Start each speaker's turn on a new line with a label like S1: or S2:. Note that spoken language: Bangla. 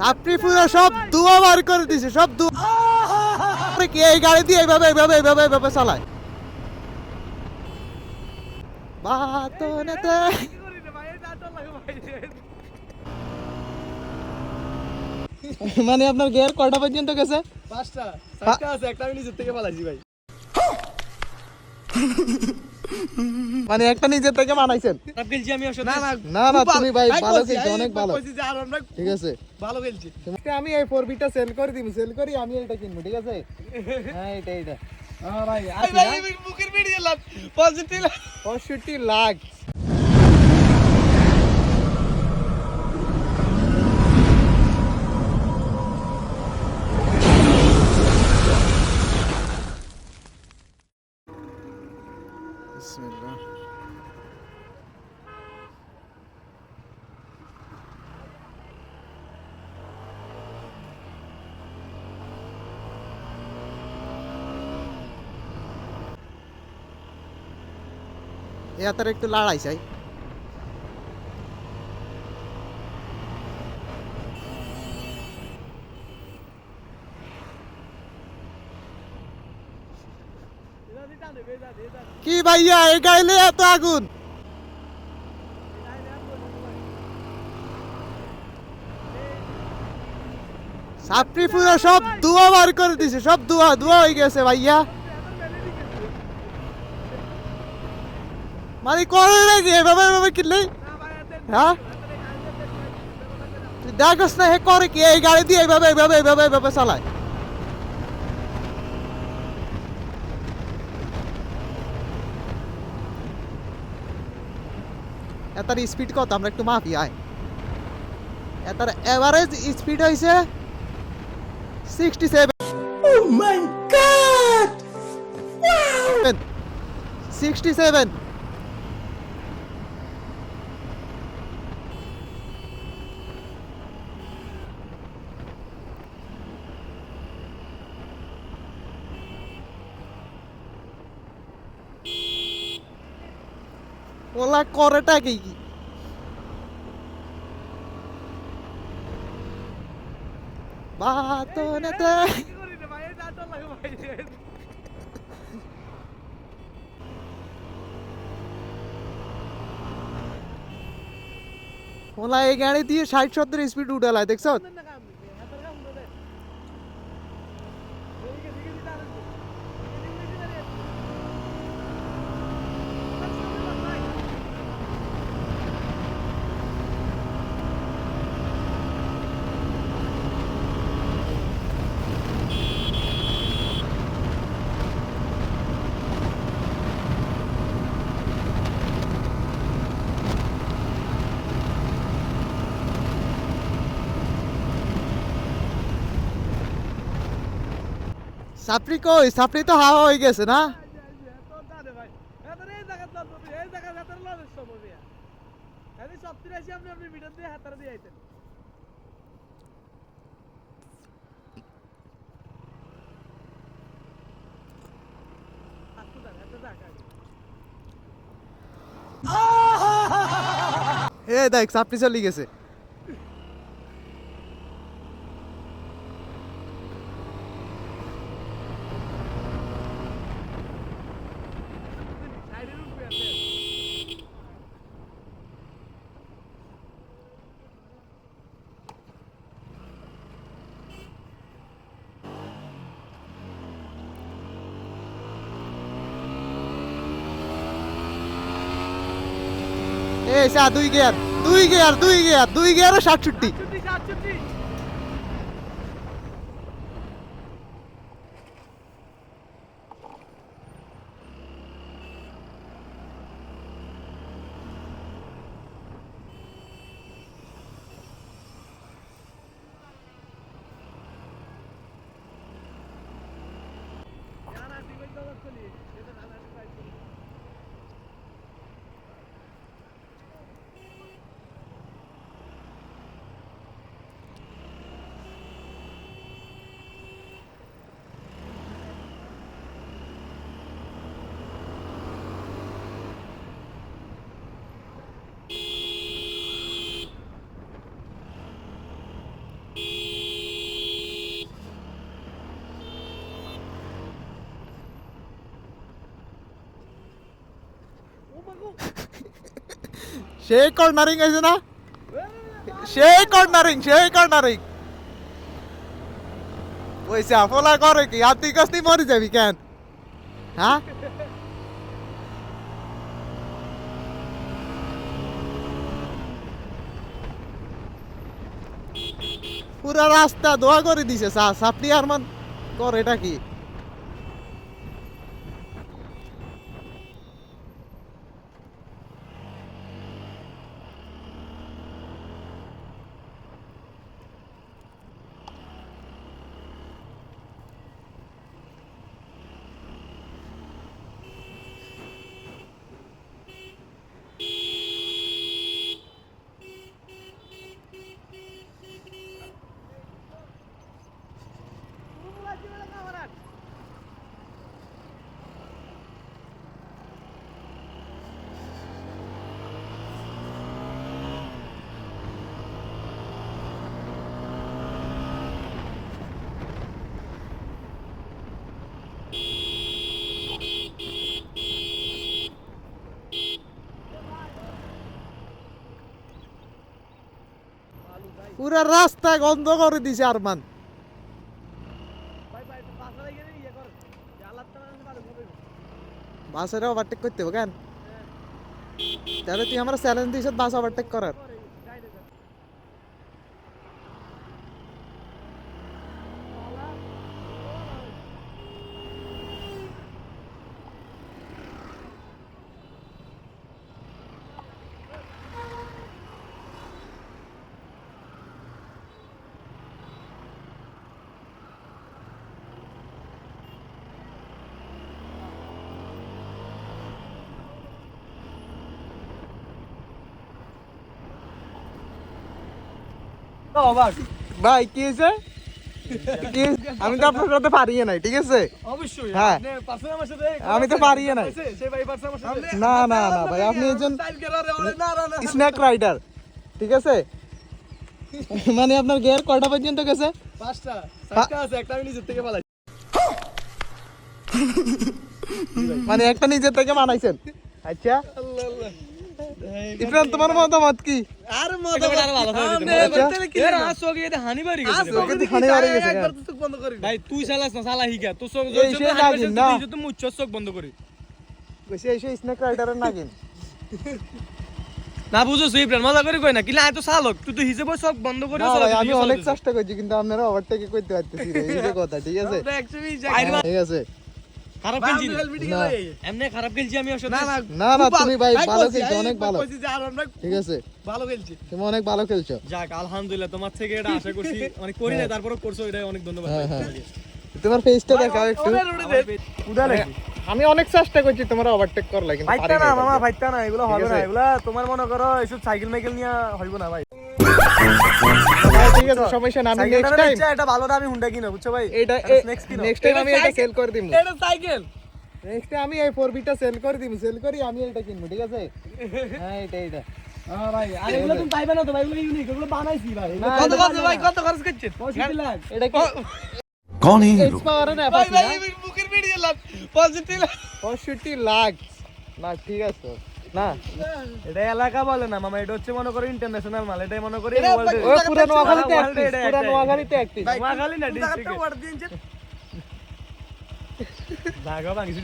S1: আপনি পুরো সব দুয়া বার করে দিছে, সব দুয়া কি এই গাড়ি দিয়ে এইভাবে চালায় বাতনেতে। মানে আপনার গিয়ার কয়টা পর্যন্ত গেছে?
S2: 5টা 6টা আছে, একটা আমি নিজের থেকে পালাইছি ভাই।
S1: মানে একটা নিজের থেকে বানাইছেন?
S2: খারাপ খেলছি আমি ওর সাথে।
S1: না তুমি ভাই ভালো খেলছো, অনেক ভালো।
S2: কইছি যে আর আমরা
S1: ঠিক আছে,
S2: ভালো খেলছি।
S1: আমি এই 4বিটা সেল করে দিবি, সেল করি আমি এটা কিনবো, ঠিক আছে? হ্যাঁ এটা
S2: হ্যাঁ ভাই, ভাই আমি বুকের ভিডিও লাভ 65 লাখ।
S1: 65 লাখ। বিসমিল্লাহ। এটার একটু লড়াই চাই। কি ভাইয়া এই গাইলে এত আগুন? আপনি পুরো সব দুয়া বার করে দিছে, সব দুয়া হয়ে গেছে ভাইয়া। মানে করে নাকি এভাবে কিনলে? হ্যাঁ তুই দেখোস না হে করে কি এই গাড়ি দিয়ে এইভাবে চালায় এটার স্পিড কত আমরা একটু মাপি আয়। এটার এভারেজ স্পিড হইছে 67। ও মাই গড, ওয়াও, 67। ওলা করেটা কি বাতনেতে। ওলা এই গাড়ি দিয়ে 60-70 স্পিড উঠালায়, দেখছো? সাপড়ি কই? সাপড়ি তো হাওয়া হয়ে গেছে না? এ দেখ সাপড়ি চলে গেছে। এই সা দুই গিয়ার 67। সেই কর্নারিং আছে না, সেই কর্নারিং পয়সা ফলা করে কি আর তুই কাস্তি মরে যাবি কেন? হ্যাঁ পুরা রাস্তা দোয়া করে দিছে আপনি আর মান কর এটা কি? পুরা রাস্তা বন্ধ করে দিছে আরমান। বাসের ওভারটেক করতে হবে কেন? তাহলে তুই আমার চ্যালেঞ্জ দিছ বাস ওভারটেক করার। ভাই কি হয়েছে? আমি তো আপনার সাথে পারিয়ে নাই, ঠিক আছে?
S2: অবশ্যই
S1: হ্যাঁ।
S2: আপনি পারছেন আমার সাথে?
S1: আমি তো পারিয়ে নাই।
S2: সে ভাই পারছে আমার সাথে?
S1: না না না ভাই, আপনি একজন
S2: না
S1: স্ন্যাক রাইডার, ঠিক আছে? মানে আপনার গিয়ার কয়টা পর্যন্ত গেছে?
S2: পাঁচটা চারটা আছে, একটা আমি নিজের থেকে পালাই।
S1: মানে একটা নিজের থেকে বানাইছেন? আচ্ছা
S2: আল্লাহ আল্লাহ।
S1: ইফরান, তোমার মতামত কি?
S2: আর মজা আরো ভালো করে দিতে
S1: আচ্ছা।
S2: এর আসোগে এটা হানি বাড়ি গেছে রে।
S1: চোখে তো হানি বাড়ি গেছে।
S2: একবার তো চোখ বন্ধ করি
S3: ভাই তুই চালাস না, চালা হিগা তো চোখ
S1: এই সে নাগিন না।
S3: তুই তো মুচ্ছ চোখ বন্ধ করি
S1: কইছে এই সেই স্ন্যাক রাইডারের নাগিন।
S3: না বুঝছো ইব্রাহিম মজা করি কই না কিলা এত চালক তুই তো হিসেবে চোখ বন্ধ করে
S1: না ভাই,
S3: চালাতে
S1: আমি অনেক চেষ্টা করছি কিন্তু আপনারা ওভারটেক করতে পারতেছি না, এই যে কথা, ঠিক আছে?
S2: আমরা অ্যাকচুয়ালি
S1: ঠিক আছে।
S3: খারাপ খেলছি
S1: না।
S3: এমনি খারাপ খেলছি আমি ওর সাথে
S2: না না
S1: না না,
S2: খুব
S1: তুমি ভাই ভালো
S2: কইছি,
S1: খেলছো, অনেক ভালো,
S2: কইছি যে আর আমরা
S1: ঠিক আছে?
S2: ভালো খেলছি।
S1: তুমি অনেক ভালো খেলছো।
S3: যাক আলহামদুলিল্লাহ তোমার থেকে এটা আশা করছি মানে করি না তারপরে করছো, এটা অনেক ধন্যবাদ
S1: হ্যাঁ,
S3: ভাই
S1: হ্যাঁ। তোমার ফেসটা দেখাও একটু।
S2: ওরে ওরে দে।
S1: উদা লাগি। আমি অনেক চেষ্টা করছি তোমার ওভারটেক করার, কিন্তু
S3: ফাইটা
S1: পারি
S3: না
S1: না
S3: মামা, ফাইটা না, এগুলো হবে
S1: ঠিক
S3: না,
S1: আছে।
S3: এগুলা তোমার মনে করো এসব সাইকেল মাইকেল নিয়ে হইব না ভাই।
S1: ভাই, ঠিক আছে, সমস্যা না। আমি নেক্সট টাইম
S3: এটা ভালো না, আমি হুন্ডা কিনা বুঝছো ভাই,
S1: এটা
S3: নেক্সট কিনো।
S1: নেক্সট টাইম আমি এটা সেল করে দিমু।
S2: এটা সাইকেল।
S1: নেক্সট টাইম আমি এই 4B-টা সেল করে দিমু, সেল করি আমি এটা কিনবো, ঠিক আছে? হ্যাঁ, এটা
S3: হ্যাঁ ভাই, আর এগুলো তুমি পাইবে না তো ভাই, এগুলো ইউনিক, এগুলো বানাইছি ভাই।
S1: না,
S2: কত কত ভাই কত খরচ করছেন?
S3: 65 লাখ।
S1: এটা কি
S4: कौन है ये
S1: এইচ
S4: लोग?
S1: পাওয়ার না
S2: ভাই ভাই
S1: পাচ্ছি
S2: আমি মুখের ভিডিও লাভ পজিটিভ।
S1: 65 লাখ না, ঠিক আছে না?
S3: এটা এলাকা বলে না মামা, এটা হচ্ছে মনে করো ইন্টারন্যাশনাল মাল, এটাই মনে করি
S2: এটা
S3: ওয়ার্ল্ড
S1: ও পুরা নোয়াখালীতে
S3: world
S1: অ্যাক্টিভ,
S3: এটা
S1: পুরা
S3: একটাই।
S1: নোয়াখালীতে অ্যাক্টিভ।
S3: নোয়াখালী না
S2: ডিস্ট্রিক্টে
S3: ডিস্ট্রিক্টে
S2: ওয়ার্ড দিয়েছেন।
S3: জায়গা ভাঙিছি